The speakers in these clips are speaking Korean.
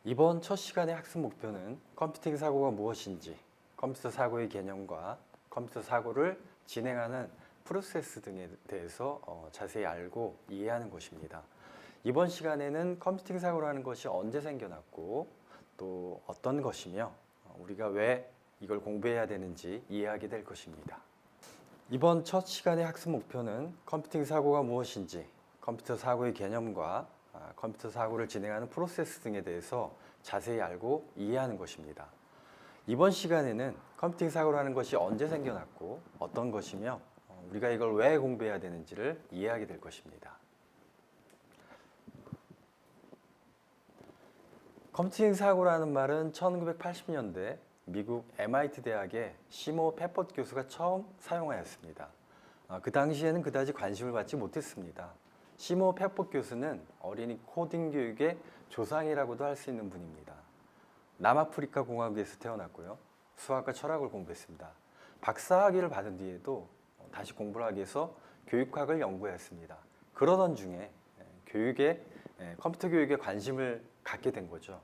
이번 첫 시간의 학습 목표는 컴퓨팅 사고가 무엇인지, 컴퓨터 사고의 개념과 컴퓨터 사고를 진행하는 프로세스 등에 대해서 자세히 알고 이해하는 것입니다. 이번 시간에는 컴퓨팅 사고라는 것이 언제 생겨났고 또 어떤 것이며 우리가 왜 이걸 공부해야 되는지 이해하게 될 것입니다. 이번 첫 시간의 학습 목표는 컴퓨팅 사고가 무엇인지, 컴퓨터 사고의 개념과 컴퓨터 사고를 진행하는 프로세스 등에 대해서 자세히 알고 이해하는 것입니다. 이번 시간에는 컴퓨팅 사고라는 것이 언제 생겨났고 어떤 것이며 우리가 이걸 왜 공부해야 되는지를 이해하게 될 것입니다. 컴퓨팅 사고라는 말은 1980년대 미국 MIT 대학의 시모 페퍼 교수가 처음 사용하였습니다. 그 당시에는 그다지 관심을 받지 못했습니다. 시모 페퍼 교수는 어린이 코딩 교육의 조상이라고도 할 수 있는 분입니다. 남아프리카 공화국에서 태어났고요. 수학과 철학을 공부했습니다. 박사학위를 받은 뒤에도 다시 공부를 하기 위해서 교육학을 연구했습니다. 그러던 중에 컴퓨터 교육에 관심을 갖게 된 거죠.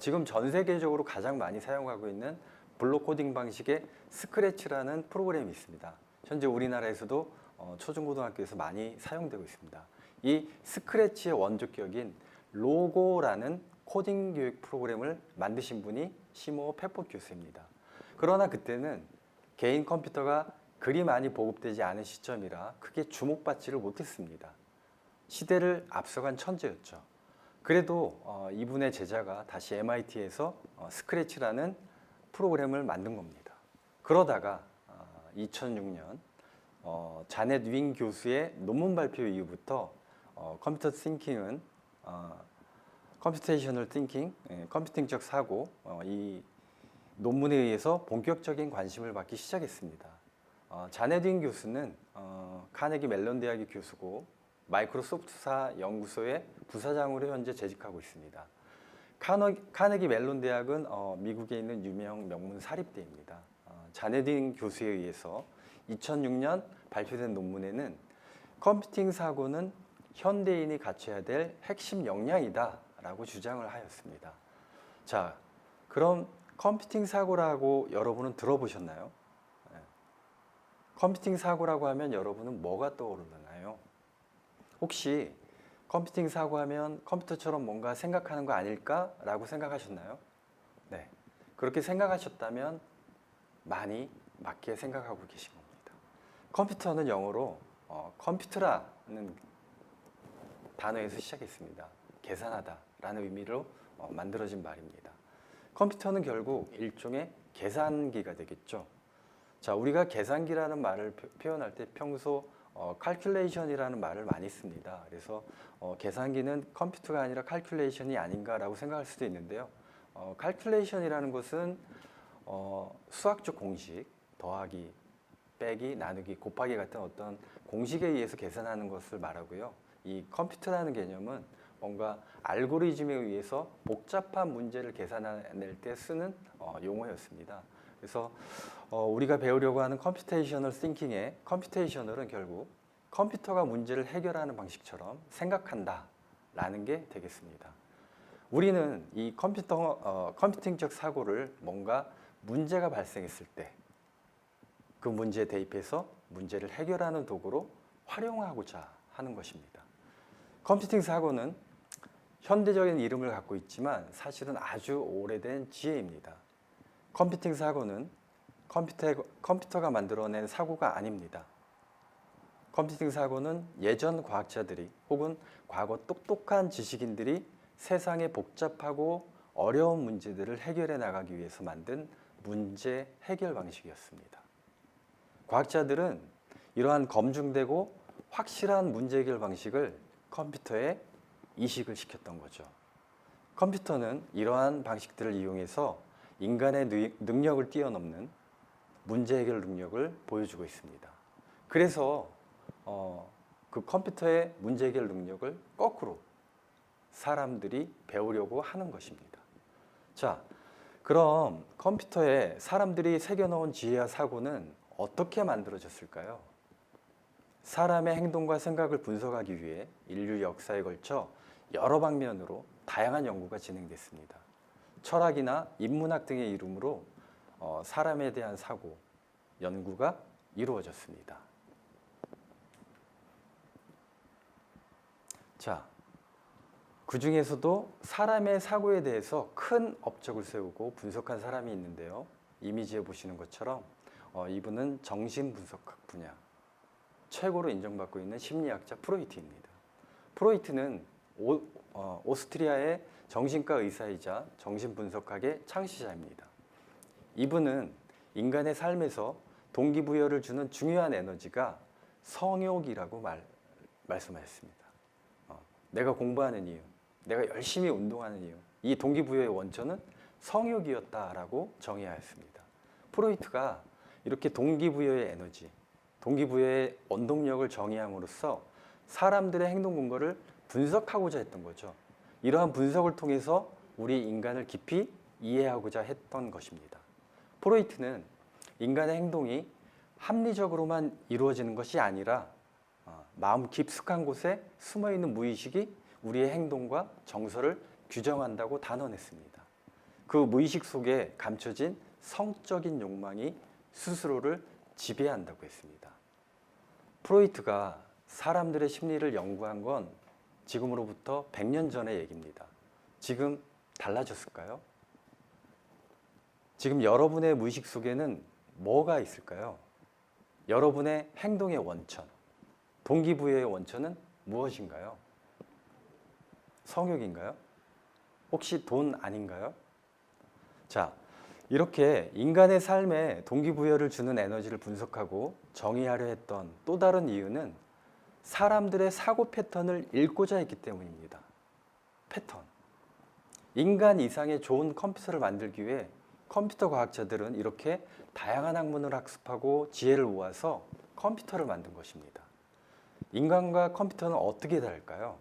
지금 전 세계적으로 가장 많이 사용하고 있는 블록 코딩 방식의 스크래치라는 프로그램이 있습니다. 현재 우리나라에서도 초중고등학교에서 많이 사용되고 있습니다. 이 스크래치의 원조격인 로고라는 코딩 교육 프로그램을 만드신 분이 시모 페퍼 교수입니다. 그러나 그때는 개인 컴퓨터가 그리 많이 보급되지 않은 시점이라 크게 주목받지를 못했습니다. 시대를 앞서간 천재였죠. 그래도 이분의 제자가 다시 MIT에서 스크래치라는 프로그램을 만든 겁니다. 그러다가 2006년 자넷 윙 교수의 논문 발표 이후부터 컴퓨터 띵킹은 컴퓨테이셔널 띵킹, 컴퓨팅적 사고 이 논문에 의해서 본격적인 관심을 받기 시작했습니다. 자넷 윙 교수는 카네기 멜론 대학의 교수고 마이크로소프트사 연구소의 부사장으로 현재 재직하고 있습니다. 카네기 멜론 대학은 미국에 있는 유명 명문 사립대입니다. 자넷 윙 교수에 의해서 2006년 발표된 논문에는 컴퓨팅 사고는 현대인이 갖춰야 될 핵심 역량이다 라고 주장을 하였습니다. 자, 그럼 컴퓨팅 사고라고 여러분은 들어보셨나요? 컴퓨팅 사고라고 하면 여러분은 뭐가 떠오르나요? 혹시 컴퓨팅 사고하면 컴퓨터처럼 뭔가 생각하는 거 아닐까? 라고 생각하셨나요? 네, 그렇게 생각하셨다면 많이 맞게 생각하고 계신 겁니다. 컴퓨터는 영어로 컴퓨터라는 단어에서 시작했습니다. 계산하다 라는 의미로 만들어진 말입니다. 컴퓨터는 결국 일종의 계산기가 되겠죠. 자, 우리가 계산기라는 말을 표현할 때 평소 calculation이라는 말을 많이 씁니다. 그래서 계산기는 컴퓨터가 아니라 calculation이 아닌가라고 생각할 수도 있는데요. calculation이라는 것은 수학적 공식, 더하기, 빼기, 나누기, 곱하기 같은 어떤 공식에 의해서 계산하는 것을 말하고요. 이 컴퓨터라는 개념은 뭔가 알고리즘에 의해서 복잡한 문제를 계산해낼 때 쓰는 용어였습니다. 그래서 우리가 배우려고 하는 컴퓨테이셔널 띵킹의 컴퓨테이셔널은 결국 컴퓨터가 문제를 해결하는 방식처럼 생각한다 라는 게 되겠습니다. 우리는 이 컴퓨팅적 사고를 뭔가 문제가 발생했을 때 그 문제에 대입해서 문제를 해결하는 도구로 활용하고자 하는 것입니다. 컴퓨팅 사고는 현대적인 이름을 갖고 있지만 사실은 아주 오래된 지혜입니다. 컴퓨팅 사고는 컴퓨터가 만들어낸 사고가 아닙니다. 컴퓨팅 사고는 예전 과학자들이 혹은 과거 똑똑한 지식인들이 세상의 복잡하고 어려운 문제들을 해결해 나가기 위해서 만든 문제 해결 방식이었습니다. 과학자들은 이러한 검증되고 확실한 문제 해결 방식을 컴퓨터에 이식을 시켰던 거죠. 컴퓨터는 이러한 방식들을 이용해서 인간의 능력을 뛰어넘는 문제 해결 능력을 보여주고 있습니다. 그래서 그 컴퓨터의 문제 해결 능력을 거꾸로 사람들이 배우려고 하는 것입니다. 자, 그럼 컴퓨터에 사람들이 새겨놓은 지혜와 사고는 어떻게 만들어졌을까요? 사람의 행동과 생각을 분석하기 위해 인류 역사에 걸쳐 여러 방면으로 다양한 연구가 진행됐습니다. 철학이나 인문학 등의 이름으로 사람에 대한 사고, 연구가 이루어졌습니다. 자, 그 중에서도 사람의 사고에 대해서 큰 업적을 세우고 분석한 사람이 있는데요. 이미지에 보시는 것처럼 이분은 정신분석학 분야 최고로 인정받고 있는 심리학자 프로이트입니다. 프로이트는 오스트리아의 정신과 의사이자 정신분석학의 창시자입니다. 이분은 인간의 삶에서 동기부여를 주는 중요한 에너지가 성욕이라고 말씀하셨습니다. 내가 공부하는 이유, 내가 열심히 운동하는 이유, 이 동기부여의 원천은 성욕이었다라고 정의하였습니다. 프로이트가 이렇게 동기부여의 에너지, 동기부여의 원동력을 정의함으로써 사람들의 행동 근거를 분석하고자 했던 거죠. 이러한 분석을 통해서 우리 인간을 깊이 이해하고자 했던 것입니다. 프로이트는 인간의 행동이 합리적으로만 이루어지는 것이 아니라 마음 깊숙한 곳에 숨어있는 무의식이 우리의 행동과 정서를 규정한다고 단언했습니다. 그 무의식 속에 감춰진 성적인 욕망이 스스로를 지배한다고 했습니다. 프로이트가 사람들의 심리를 연구한 건 지금으로부터 100년 전의 얘기입니다. 지금 달라졌을까요? 지금 여러분의 무의식 속에는 뭐가 있을까요? 여러분의 행동의 원천, 동기부여의 원천은 무엇인가요? 성욕인가요? 혹시 돈 아닌가요? 자, 이렇게 인간의 삶에 동기부여를 주는 에너지를 분석하고 정의하려 했던 또 다른 이유는 사람들의 사고 패턴을 읽고자 했기 때문입니다. 패턴. 인간 이상의 좋은 컴퓨터를 만들기 위해 컴퓨터 과학자들은 이렇게 다양한 학문을 학습하고 지혜를 모아서 컴퓨터를 만든 것입니다. 인간과 컴퓨터는 어떻게 다를까요?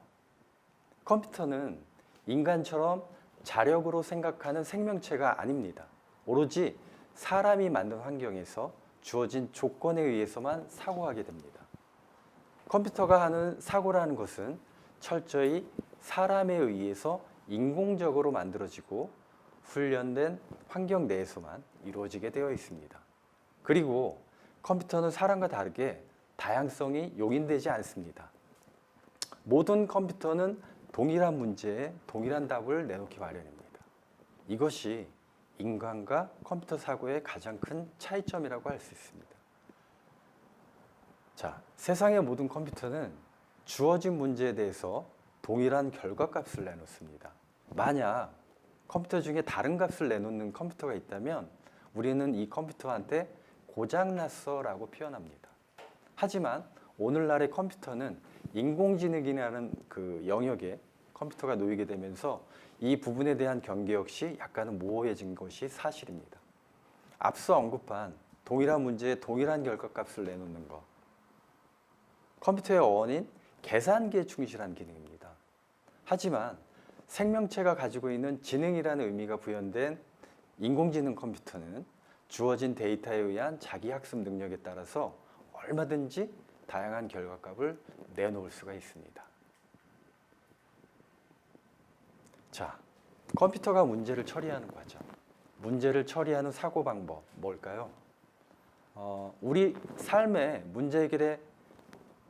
컴퓨터는 인간처럼 자력으로 생각하는 생명체가 아닙니다. 오로지 사람이 만든 환경에서 주어진 조건에 의해서만 사고하게 됩니다. 컴퓨터가 하는 사고라는 것은 철저히 사람에 의해서 인공적으로 만들어지고 훈련된 환경 내에서만 이루어지게 되어 있습니다. 그리고 컴퓨터는 사람과 다르게 다양성이 용인되지 않습니다. 모든 컴퓨터는 동일한 문제에 동일한 답을 내놓기 마련입니다. 이것이 인간과 컴퓨터 사고의 가장 큰 차이점이라고 할 수 있습니다. 자, 세상의 모든 컴퓨터는 주어진 문제에 대해서 동일한 결과값을 내놓습니다. 만약 컴퓨터 중에 다른 값을 내놓는 컴퓨터가 있다면 우리는 이 컴퓨터한테 고장났어 라고 표현합니다. 하지만 오늘날의 컴퓨터는 인공지능이라는 그 영역에 컴퓨터가 놓이게 되면서 이 부분에 대한 경계 역시 약간은 모호해진 것이 사실입니다. 앞서 언급한 동일한 문제에 동일한 결과값을 내놓는 것. 컴퓨터의 어원인 계산기에 충실한 기능입니다. 하지만 생명체가 가지고 있는 지능이라는 의미가 부여된 인공지능 컴퓨터는 주어진 데이터에 의한 자기학습 능력에 따라서 얼마든지 다양한 결과값을 내놓을 수가 있습니다. 자, 컴퓨터가 문제를 처리하는 과정, 문제를 처리하는 사고방법, 뭘까요? 우리 삶의 문제 해결의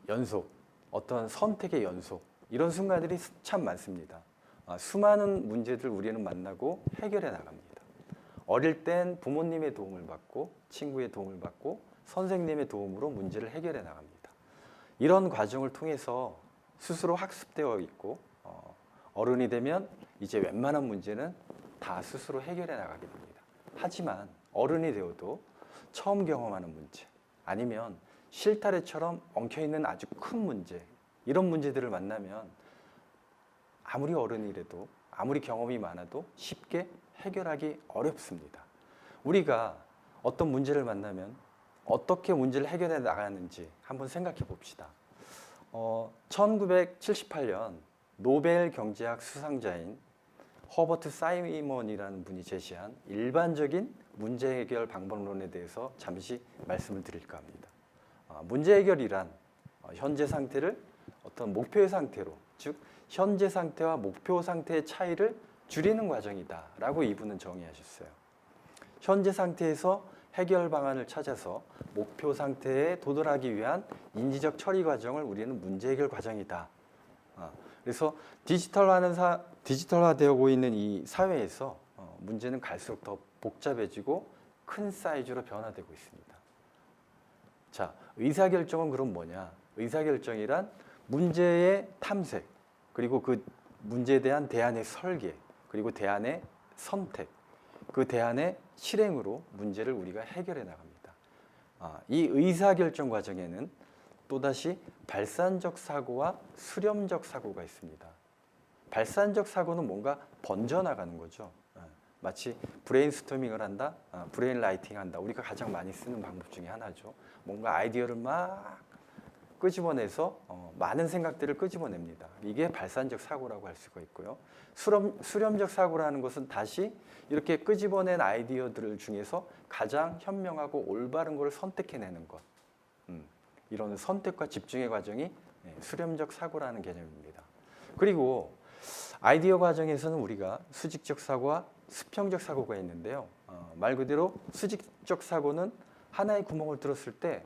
연속, 어떤 선택의 연속, 이런 순간들이 참 많습니다. 수많은 문제들 우리는 만나고 해결해 나갑니다. 어릴 땐 부모님의 도움을 받고 친구의 도움을 받고 선생님의 도움으로 문제를 해결해 나갑니다. 이런 과정을 통해서 스스로 학습되어 있고 어른이 되면 이제 웬만한 문제는 다 스스로 해결해 나가게 됩니다. 하지만 어른이 되어도 처음 경험하는 문제 아니면 실타래처럼 엉켜있는 아주 큰 문제, 이런 문제들을 만나면 아무리 어른이라도 아무리 경험이 많아도 쉽게 해결하기 어렵습니다. 우리가 어떤 문제를 만나면 어떻게 문제를 해결해 나가는지 한번 생각해 봅시다. 1978년 노벨 경제학 수상자인 허버트 사이먼이라는 분이 제시한 일반적인 문제 해결 방법론에 대해서 잠시 말씀을 드릴까 합니다. 문제 해결이란 현재 상태를 어떤 목표의 상태로, 즉 현재 상태와 목표 상태의 차이를 줄이는 과정이다라고 이분은 정의하셨어요. 현재 상태에서 해결 방안을 찾아서 목표 상태에 도달하기 위한 인지적 처리 과정을 우리는 문제 해결 과정이다. 그래서 디지털화되고 있는 이 사회에서 문제는 갈수록 더 복잡해지고 큰 사이즈로 변화되고 있습니다. 자, 의사결정은 그럼 뭐냐? 의사결정이란 문제의 탐색, 그리고 그 문제에 대한 대안의 설계, 그리고 대안의 선택, 그 대안의 실행으로 문제를 우리가 해결해 나갑니다. 이 의사결정 과정에는 또다시 발산적 사고와 수렴적 사고가 있습니다. 발산적 사고는 뭔가 번져나가는 거죠. 마치 브레인스토밍을 한다, 브레인 라이팅 한다. 우리가 가장 많이 쓰는 방법 중에 하나죠. 뭔가 아이디어를 막 끄집어내서 많은 생각들을 끄집어냅니다. 이게 발산적 사고라고 할 수가 있고요. 수렴적 사고라는 것은 다시 이렇게 끄집어낸 아이디어들 중에서 가장 현명하고 올바른 것을 선택해내는 것. 이런 선택과 집중의 과정이 수렴적 사고라는 개념입니다. 그리고 아이디어 과정에서는 우리가 수직적 사고와 수평적 사고가 있는데요. 말 그대로 수직적 사고는 하나의 구멍을 뚫었을 때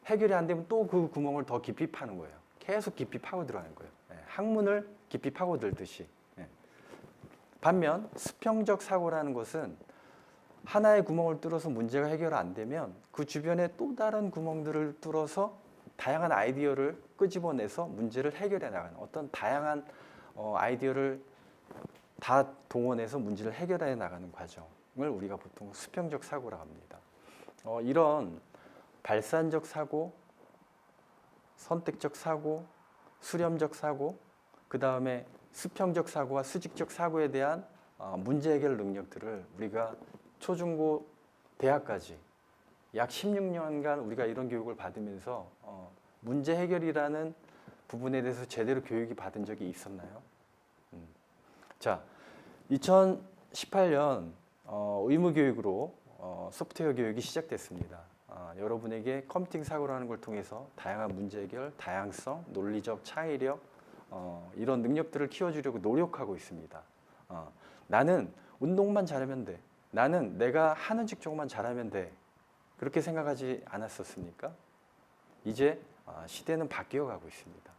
해결이 안 되면 또 그 구멍을 더 깊이 파는 거예요. 계속 깊이 파고 들어가는 거예요. 항문을 깊이 파고들듯이. 반면 수평적 사고라는 것은 하나의 구멍을 뚫어서 문제가 해결 안 되면 그 주변에 또 다른 구멍들을 뚫어서 다양한 아이디어를 끄집어내서 문제를 해결해 나가는 어떤 다양한 아이디어를 다 동원해서 문제를 해결해 나가는 과정을 우리가 보통 수평적 사고라고 합니다. 이런 발산적 사고, 선택적 사고, 수렴적 사고, 그 다음에 수평적 사고와 수직적 사고에 대한 문제 해결 능력들을 우리가 초중고 대학까지 약 16년간 우리가 이런 교육을 받으면서 문제 해결이라는 부분에 대해서 제대로 교육이 받은 적이 있었나요? 자, 2018년 의무교육으로 소프트웨어 교육이 시작됐습니다. 여러분에게 컴퓨팅 사고라는 걸 통해서 다양한 문제 해결, 다양성, 논리적 창의력 이런 능력들을 키워주려고 노력하고 있습니다. 나는 운동만 잘하면 돼. 나는 내가 하는 직종만 잘하면 돼. 그렇게 생각하지 않았었습니까? 이제 시대는 바뀌어가고 있습니다.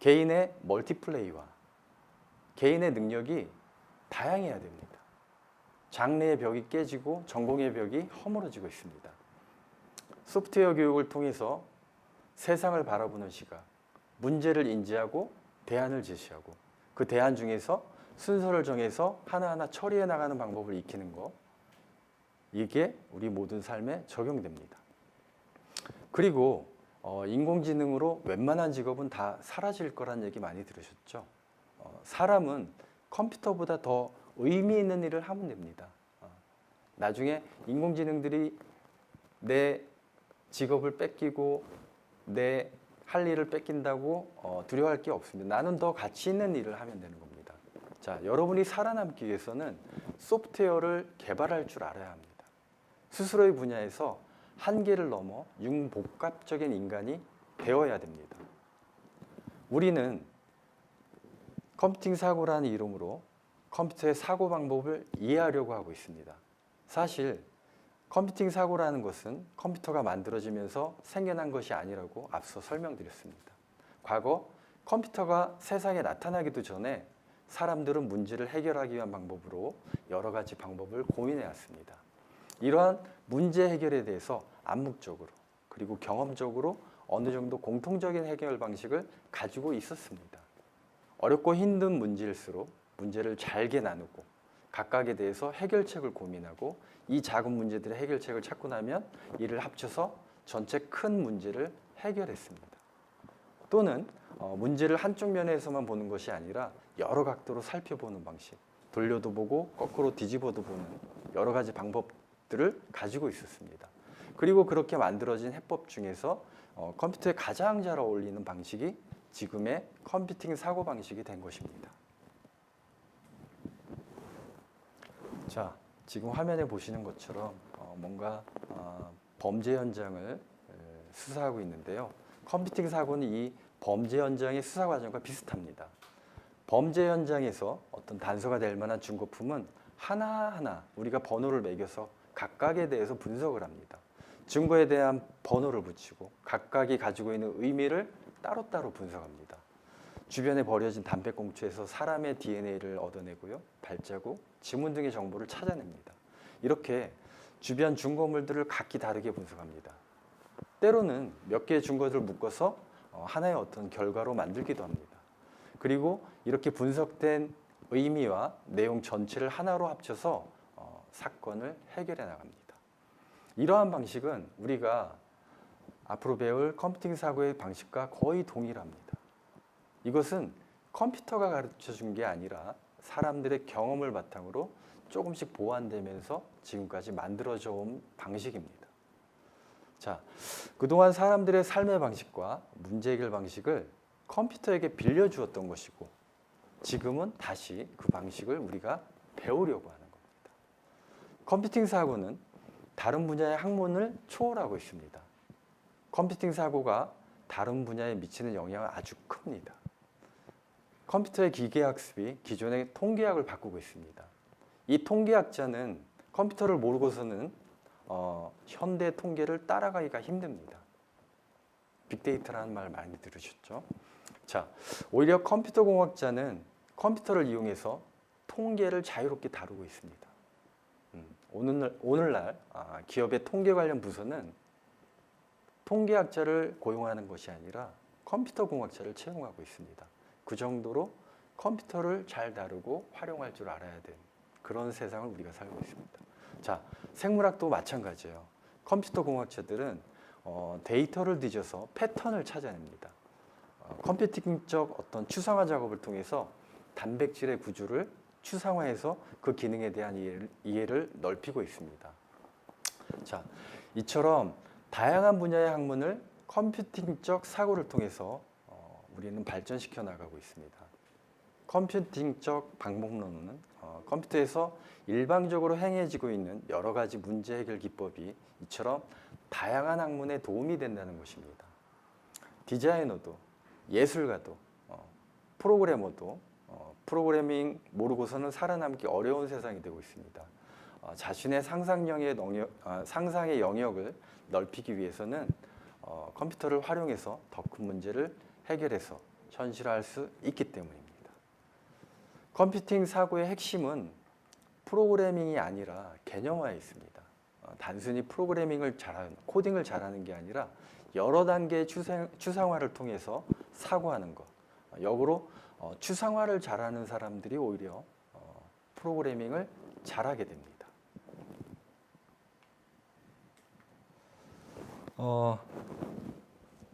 개인의 멀티플레이와 개인의 능력이 다양해야 됩니다. 장래의 벽이 깨지고 전공의 벽이 허물어지고 있습니다. 소프트웨어 교육을 통해서 세상을 바라보는 시각, 문제를 인지하고 대안을 제시하고 그 대안 중에서 순서를 정해서 하나하나 처리해 나가는 방법을 익히는 것, 이게 우리 모든 삶에 적용됩니다. 그리고 인공지능으로 웬만한 직업은 다 사라질 거란 얘기 많이 들으셨죠? 사람은 컴퓨터보다 더 의미 있는 일을 하면 됩니다. 나중에 인공지능들이 내 직업을 뺏기고 내 할 일을 뺏긴다고 두려워할 게 없습니다. 나는 더 가치 있는 일을 하면 되는 겁니다. 자, 여러분이 살아남기 위해서는 소프트웨어를 개발할 줄 알아야 합니다. 스스로의 분야에서 한계를 넘어 융복합적인 인간이 되어야 됩니다. 우리는 컴퓨팅 사고라는 이름으로 컴퓨터의 사고 방법을 이해하려고 하고 있습니다. 사실 컴퓨팅 사고라는 것은 컴퓨터가 만들어지면서 생겨난 것이 아니라고 앞서 설명드렸습니다. 과거 컴퓨터가 세상에 나타나기도 전에 사람들은 문제를 해결하기 위한 방법으로 여러 가지 방법을 고민해 왔습니다. 이러한 문제 해결에 대해서 암묵적으로 그리고 경험적으로 어느 정도 공통적인 해결 방식을 가지고 있었습니다. 어렵고 힘든 문제일수록 문제를 잘게 나누고 각각에 대해서 해결책을 고민하고 이 작은 문제들의 해결책을 찾고 나면 이를 합쳐서 전체 큰 문제를 해결했습니다. 또는 문제를 한쪽 면에서만 보는 것이 아니라 여러 각도로 살펴보는 방식, 돌려도 보고 거꾸로 뒤집어도 보는 여러 가지 방법들을 가지고 있었습니다. 그리고 그렇게 만들어진 해법 중에서 컴퓨터에 가장 잘 어울리는 방식이 지금의 컴퓨팅 사고 방식이 된 것입니다. 자, 지금 화면에 보시는 것처럼 뭔가 범죄 현장을 수사하고 있는데요. 컴퓨팅 사고는 이 범죄 현장의 수사 과정과 비슷합니다. 범죄 현장에서 어떤 단서가 될 만한 증거품은 하나하나 우리가 번호를 매겨서 각각에 대해서 분석을 합니다. 증거에 대한 번호를 붙이고 각각이 가지고 있는 의미를 따로따로 분석합니다. 주변에 버려진 담배꽁초에서 사람의 DNA를 얻어내고요. 발자국, 지문 등의 정보를 찾아냅니다. 이렇게 주변 증거물들을 각기 다르게 분석합니다. 때로는 몇 개의 증거들을 묶어서 하나의 어떤 결과로 만들기도 합니다. 그리고 이렇게 분석된 의미와 내용 전체를 하나로 합쳐서 사건을 해결해 나갑니다. 이러한 방식은 우리가 앞으로 배울 컴퓨팅 사고의 방식과 거의 동일합니다. 이것은 컴퓨터가 가르쳐 준 게 아니라 사람들의 경험을 바탕으로 조금씩 보완되면서 지금까지 만들어져 온 방식입니다. 자, 그동안 사람들의 삶의 방식과 문제 해결 방식을 컴퓨터에게 빌려주었던 것이고 지금은 다시 그 방식을 우리가 배우려고 하는 겁니다. 컴퓨팅 사고는 다른 분야의 학문을 초월하고 있습니다. 컴퓨팅 사고가 다른 분야에 미치는 영향은 아주 큽니다. 컴퓨터의 기계학습이 기존의 통계학을 바꾸고 있습니다. 이 통계학자는 컴퓨터를 모르고서는 현대 통계를 따라가기가 힘듭니다. 빅데이터라는 말 많이 들으셨죠? 자, 오히려 컴퓨터 공학자는 컴퓨터를 이용해서 통계를 자유롭게 다루고 있습니다. 오늘날 기업의 통계 관련 부서는 통계학자를 고용하는 것이 아니라 컴퓨터 공학자를 채용하고 있습니다. 그 정도로 컴퓨터를 잘 다루고 활용할 줄 알아야 되는 그런 세상을 우리가 살고 있습니다. 자, 생물학도 마찬가지예요. 컴퓨터 공학자들은 데이터를 뒤져서 패턴을 찾아냅니다. 컴퓨팅적 어떤 추상화 작업을 통해서 단백질의 구조를 추상화해서 그 기능에 대한 이해를 넓히고 있습니다. 자, 이처럼 다양한 분야의 학문을 컴퓨팅적 사고를 통해서 우리는 발전시켜 나가고 있습니다. 컴퓨팅적 방법론은 컴퓨터에서 일방적으로 행해지고 있는 여러 가지 문제 해결 기법이 이처럼 다양한 학문에 도움이 된다는 것입니다. 디자이너도, 예술가도, 프로그래머도 프로그래밍 모르고서는 살아남기 어려운 세상이 되고 있습니다. 자신의 상상의 영역을 넓히기 위해서는 컴퓨터를 활용해서 더 큰 문제를 해결해서 현실화할 수 있기 때문입니다. 컴퓨팅 사고의 핵심은 프로그래밍이 아니라 개념화에 있습니다. 단순히 프로그래밍을 잘하는, 코딩을 잘하는 게 아니라 여러 단계의 추상화를 통해서 사고하는 것. 역으로 추상화를 잘하는 사람들이 오히려 프로그래밍을 잘하게 됩니다.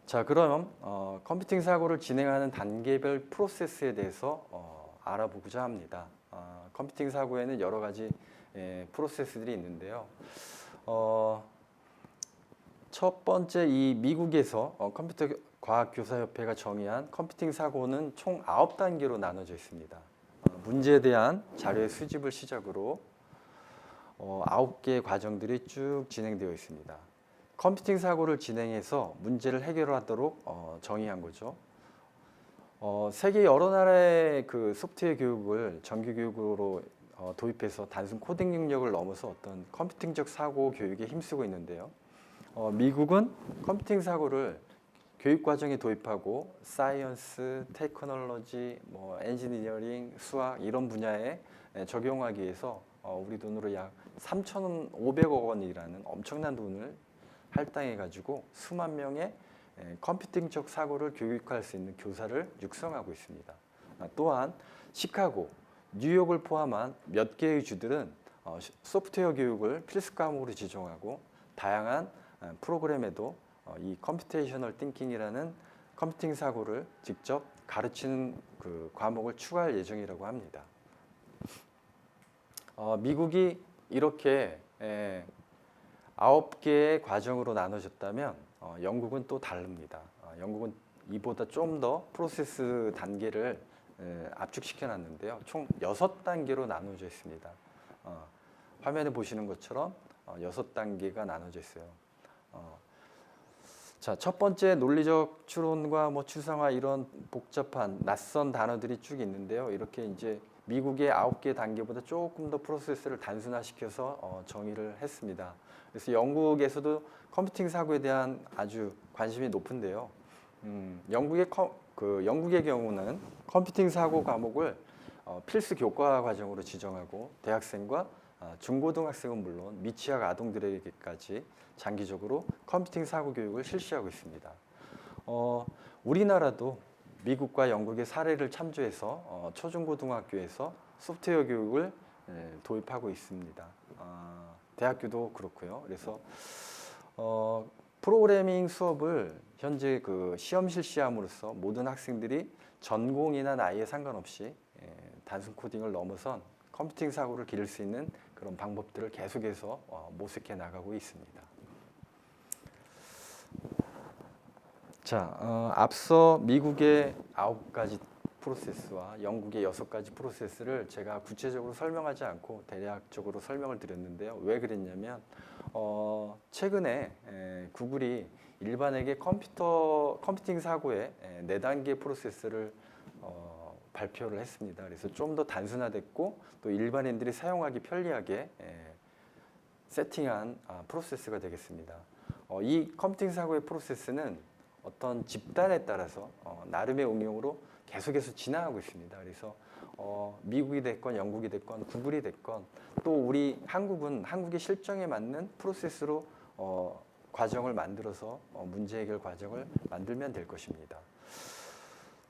자, 그럼 컴퓨팅 사고를 진행하는 단계별 프로세스에 대해서 알아보고자 합니다. 컴퓨팅 사고에는 여러 가지 프로세스들이 있는데요. 첫 번째, 이 미국에서 컴퓨터 과학교사협회가 정의한 컴퓨팅 사고는 총 9단계로 나눠져 있습니다. 문제에 대한 자료의 수집을 시작으로 9개의 과정들이 쭉 진행되어 있습니다. 컴퓨팅 사고를 진행해서 문제를 해결하도록 정의한 거죠. 세계 여러 나라의 그 소프트웨어 교육을 정규 교육으로 도입해서 단순 코딩 능력을 넘어서 어떤 컴퓨팅적 사고 교육에 힘쓰고 있는데요. 미국은 컴퓨팅 사고를 교육 과정에 도입하고 사이언스, 테크놀로지, 엔지니어링, 수학 이런 분야에 적용하기 위해서 우리 돈으로 약 3,500억 원이라는 엄청난 돈을 할당해 가지고 수만 명의 컴퓨팅적 사고를 교육할 수 있는 교사를 육성하고 있습니다. 또한 시카고, 뉴욕을 포함한 몇 개의 주들은 소프트웨어 교육을 필수 과목으로 지정하고 다양한 프로그램에도 이 컴퓨테이셔널 띵킹이라는 컴퓨팅 사고를 직접 가르치는 그 과목을 추가할 예정이라고 합니다. 미국이 이렇게 9개의 과정으로 나눠졌다면 영국은 또 다릅니다. 영국은 이보다 좀 더 프로세스 단계를 압축시켜 놨는데요. 총 6단계로 나눠져 있습니다. 화면에 보시는 것처럼 6단계가 나눠져 있어요. 자, 첫 번째 논리적 추론과 뭐 추상화 이런 복잡한 낯선 단어들이 쭉 있는데요. 이렇게 이제 미국의 9개 단계보다 조금 더 프로세스를 단순화시켜서 정의를 했습니다. 그래서 영국에서도 컴퓨팅 사고에 대한 아주 관심이 높은데요. 영국의 경우는 컴퓨팅 사고 과목을 필수 교과 과정으로 지정하고 대학생과 중고등학생은 물론 미취학 아동들에게까지 장기적으로 컴퓨팅 사고 교육을 실시하고 있습니다. 우리나라도 미국과 영국의 사례를 참조해서 초중고등학교에서 소프트웨어 교육을 도입하고 있습니다. 대학교도 그렇고요. 그래서 프로그래밍 수업을 현재 그 시험 실시함으로써 모든 학생들이 전공이나 나이에 상관없이 단순 코딩을 넘어선 컴퓨팅 사고를 기를 수 있는 그런 방법들을 계속해서 모색해 나가고 있습니다. 자, 앞서 미국의 9가지 프로세스와 영국의 6가지 프로세스를 제가 구체적으로 설명하지 않고 대략적으로 설명을 드렸는데요. 왜 그랬냐면 최근에 구글이 일반에게 컴퓨팅 사고의 4단계 프로세스를 발표를 했습니다. 그래서 좀 더 단순화됐고 또 일반인들이 사용하기 편리하게 세팅한 프로세스가 되겠습니다. 이 컴퓨팅 사고의 프로세스는 어떤 집단에 따라서 나름의 응용으로 계속해서 진화하고 있습니다. 그래서 미국이 됐건 영국이 됐건 구글이 됐건 또 우리 한국은 한국의 실정에 맞는 프로세스로 과정을 만들어서 문제 해결 과정을 만들면 될 것입니다.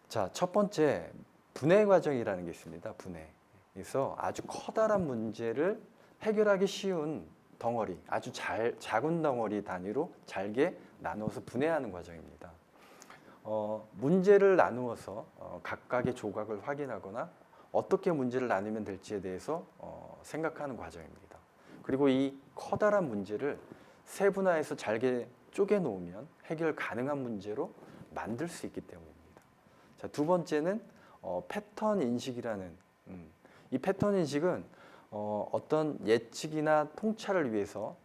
자, 첫 번째 분해 과정이라는 게 있습니다. 분해. 그래서 아주 커다란 문제를 해결하기 쉬운 덩어리, 아주 작은 덩어리 단위로 잘게 나누어서 분해하는 과정입니다. 문제를 나누어서 각각의 조각을 확인하거나 어떻게 문제를 나누면 될지에 대해서 생각하는 과정입니다. 그리고 이 커다란 문제를 세분화해서 잘게 쪼개 놓으면 해결 가능한 문제로 만들 수 있기 때문입니다. 자, 두 번째는 패턴 인식이라는 이 패턴 인식은 어떤 예측이나 통찰을 위해서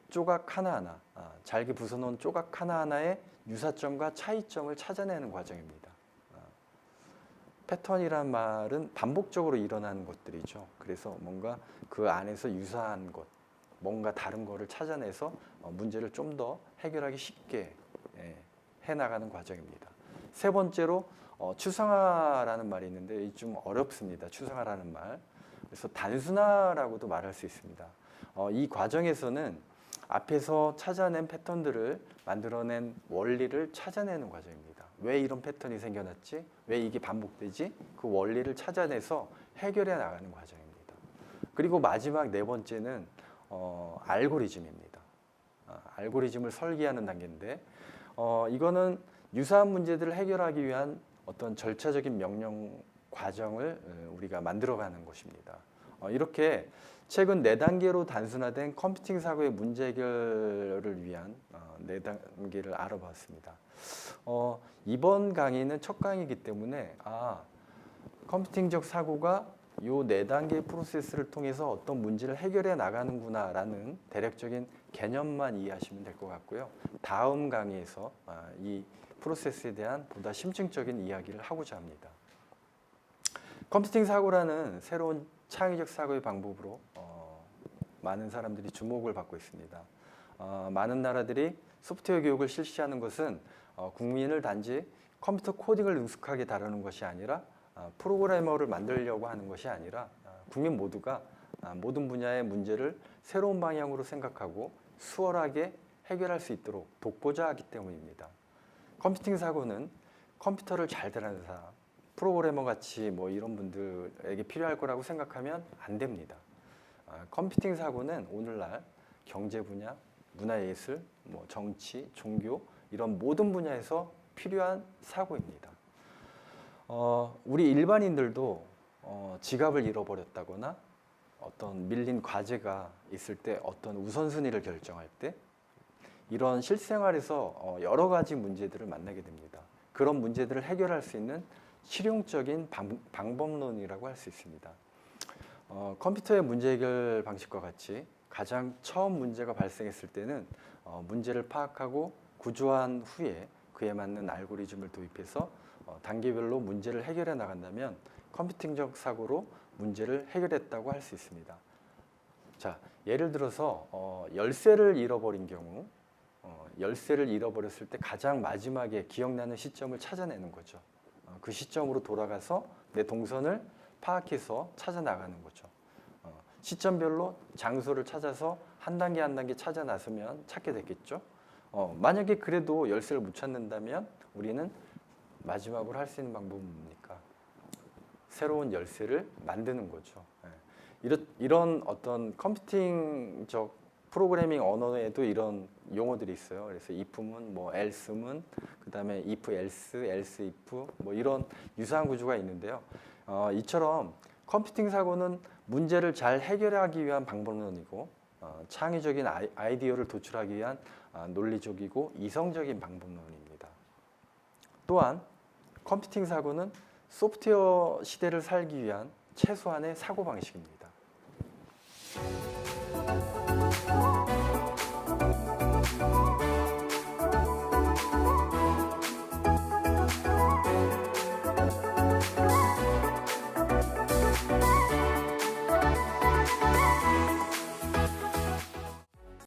조각 하나하나, 잘게 부숴놓은 조각 하나하나의 유사점과 차이점을 찾아내는 과정입니다. 패턴이란 말은 반복적으로 일어나는 것들이죠. 그래서 뭔가 그 안에서 유사한 것, 뭔가 다른 거를 찾아내서 문제를 좀 더 해결하기 쉽게 해나가는 과정입니다. 세 번째로 추상화라는 말이 있는데 이게 좀 어렵습니다. 추상화라는 말. 그래서 단순화라고도 말할 수 있습니다. 이 과정에서는 앞에서 찾아낸 패턴들을 만들어낸 원리를 찾아내는 과정입니다. 왜 이런 패턴이 생겨났지? 왜 이게 반복되지? 그 원리를 찾아내서 해결해 나가는 과정입니다. 그리고 마지막 네 번째는 알고리즘입니다. 알고리즘을 설계하는 단계인데 이거는 유사한 문제들을 해결하기 위한 어떤 절차적인 명령 과정을 우리가 만들어가는 것입니다. 이렇게 최근 4단계로 단순화된 컴퓨팅 사고의 문제 해결을 위한 4단계를 알아봤습니다. 이번 강의는 첫 강의이기 때문에 컴퓨팅적 사고가 이 4단계 프로세스를 통해서 어떤 문제를 해결해 나가는구나 라는 대략적인 개념만 이해하시면 될 것 같고요. 다음 강의에서 이 프로세스에 대한 보다 심층적인 이야기를 하고자 합니다. 컴퓨팅 사고라는 새로운 창의적 사고의 방법으로 많은 사람들이 주목을 받고 있습니다. 많은 나라들이 소프트웨어 교육을 실시하는 것은 국민을 단지 컴퓨터 코딩을 능숙하게 다루는 것이 아니라 프로그래머를 만들려고 하는 것이 아니라 국민 모두가 모든 분야의 문제를 새로운 방향으로 생각하고 수월하게 해결할 수 있도록 돕고자 하기 때문입니다. 컴퓨팅 사고는 컴퓨터를 잘 다루는 사람, 프로그래머 같이 뭐 이런 분들에게 필요할 거라고 생각하면 안 됩니다. 컴퓨팅 사고는 오늘날 경제 분야, 문화예술, 뭐 정치, 종교 이런 모든 분야에서 필요한 사고입니다. 우리 일반인들도 지갑을 잃어버렸다거나 어떤 밀린 과제가 있을 때 어떤 우선순위를 결정할 때 이런 실생활에서 여러 가지 문제들을 만나게 됩니다. 그런 문제들을 해결할 수 있는 실용적인 방법론이라고 할 수 있습니다. 컴퓨터의 문제 해결 방식과 같이 가장 처음 문제가 발생했을 때는 문제를 파악하고 구조한 후에 그에 맞는 알고리즘을 도입해서 단계별로 문제를 해결해 나간다면 컴퓨팅적 사고로 문제를 해결했다고 할 수 있습니다. 자, 예를 들어서 열쇠를 잃어버린 경우, 열쇠를 잃어버렸을 때 가장 마지막에 기억나는 시점을 찾아내는 거죠. 그 시점으로 돌아가서 내 동선을 파악해서 찾아 나가는 거죠. 시점별로 장소를 찾아서 한 단계 한 단계 찾아 나서면 찾게 됐겠죠. 만약에 그래도 열쇠를 못 찾는다면 우리는 마지막으로 할 수 있는 방법은 뭡니까? 새로운 열쇠를 만드는 거죠. 이런 어떤 컴퓨팅적 프로그래밍 언어에도 이런 용어들이 있어요. 그래서 if문, 뭐 else문, 그다음에 if else, else if 뭐 이런 유사한 구조가 있는데요. 이처럼 컴퓨팅 사고는 문제를 잘 해결하기 위한 방법론이고 창의적인 아이디어를 도출하기 위한 논리적이고 이성적인 방법론입니다. 또한 컴퓨팅 사고는 소프트웨어 시대를 살기 위한 최소한의 사고 방식입니다.